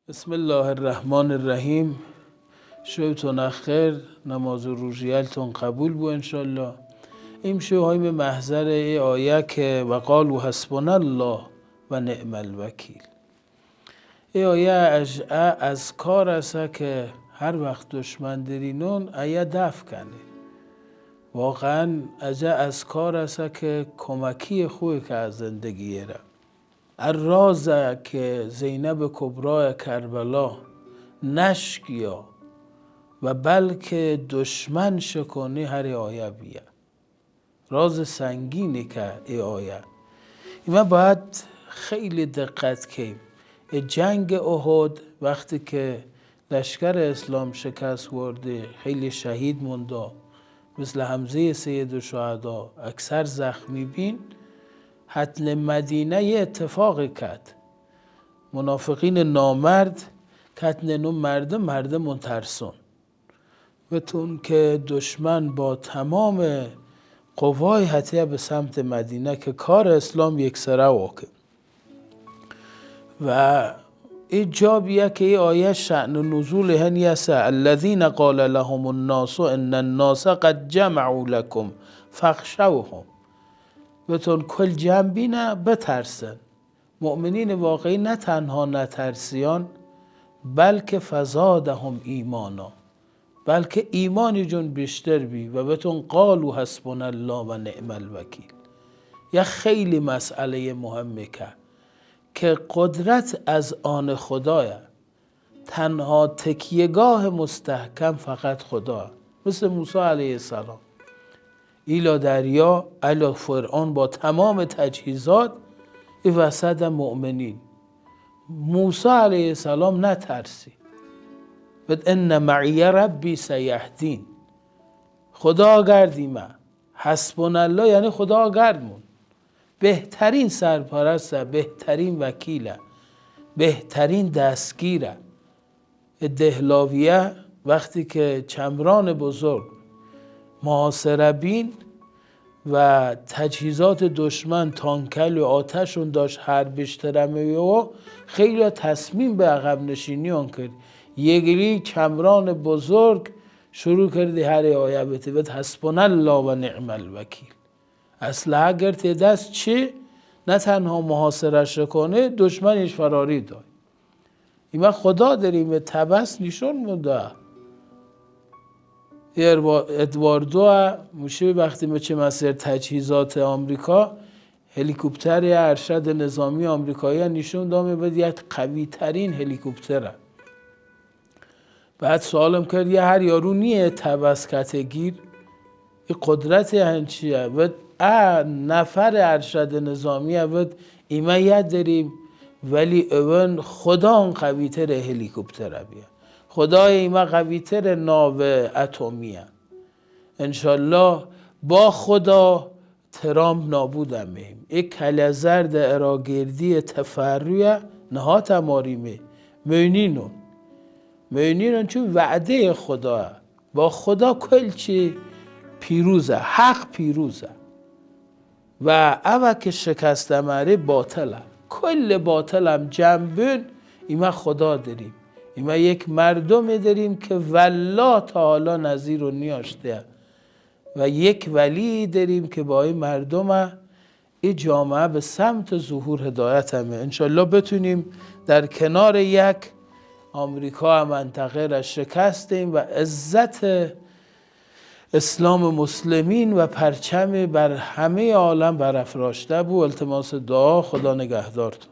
بسم الله الرحمن الرحیم. شبتون خیر، نماز و روزیالتون قبول بو انشالله. این شوهای به محضر ای آیه که وقالو حسبنا الله و نعم الوکیل. ای آیه از کار است که هر وقت دشمن درینون ایه دفع کنه. واقعا از کار است که کمکی خوی که از زندگی را الراز که زینب کبرای کربلا نشکیا و بلکه دشمن شکنی هر آیه بیا راز سنگینی که ای آیه اینا باید خیلی دقت کنیم. جنگ احد وقتی که لشکر اسلام شکست ورده، خیلی شهید مونده، مثل حمزه سید الشهدا اکثر زخمی بین، حتل مدینه یه اتفاقی کرد. منافقین نامرد کتن نو مردم منترسون بتون که دشمن با تمام قوای حتیه به سمت مدینه که کار اسلام یک سره واقع و این جابیه که این آیه شأن نزول هنی است الذین قال لهم الناس ان الناس قد جمعوا لكم فاخشوهم. بتون کل جنبی نه بترسن. مؤمنین واقعی نه تنها نترسیان بلکه فزادهم ایمانا، بلکه ایمانی جون بیشتر بی و بتون قالو حسبنا الله و نعم الوکیل. یه خیلی مسئله مهمه که قدرت از آن خدایه، تنها تکیهگاه مستحکم فقط خدا. مثل موسی علیه السلام ایلا دریا الا فرعون با تمام تجهیزات ای وسط مؤمنین. موسی علیه السلام نترسی بد ان معی ربی سیهدین. خدا گردیمه حسبنا الله یعنی خدا گردمون. بهترین سرپرسته، بهترین وکیله، بهترین دستگیره. دهلاویه وقتی که چمران بزرگ محاصره بین و تجهیزات دشمن تانکل و آتشون داشت حربش ترمه و خیلی تصمیم به عقب نشینی آن کرد. یگلی چمران بزرگ شروع کردی هر آیه بتید حسبنا الله و نعم الوکیل. اسلحه گرت دست چه؟ نه تنها محاصرش کنه، دشمنش فراری داد. ایما خدا داریم تبس نشون مونده. ادواردو موشه وقتی مچه مسیر تجهیزات آمریکا هلیکوپتر ارشد نظامی آمریکایی نشون دامه بد یک قوی ترین هلیکوپتره. بعد سوالم کرد یه هر یارو نیه تبس کتگیر این قدرت هنچیه بد نفر ارشد نظامی بد ایما یاد داریم ولی اون خدا اون قوی تر هلیکوپتره بیا. خدای ایما قوی تر ناو اتمیه. انشالله با خدا ترامپ نابودم میم. یک کل زرد اراگردی تفریه نها تماریمه مینینون چون وعده خدا با خدا کل چی پیروزه، حق پیروزه و اوه که شکسته مره باطله. کل باطل هم جنبون ایما خدا داریم. ایما یک مردم داریم که والله تعالی نظیر و نیاشته و یک ولی داریم که با این مردم این جامعه به سمت ظهور هدایت همه. انشالله بتونیم در کنار یک آمریکا منطقه را شکستیم و عزت اسلام مسلمین و پرچم بر همه عالم برافراشته بو. التماس دعا. خدا نگهدارتون.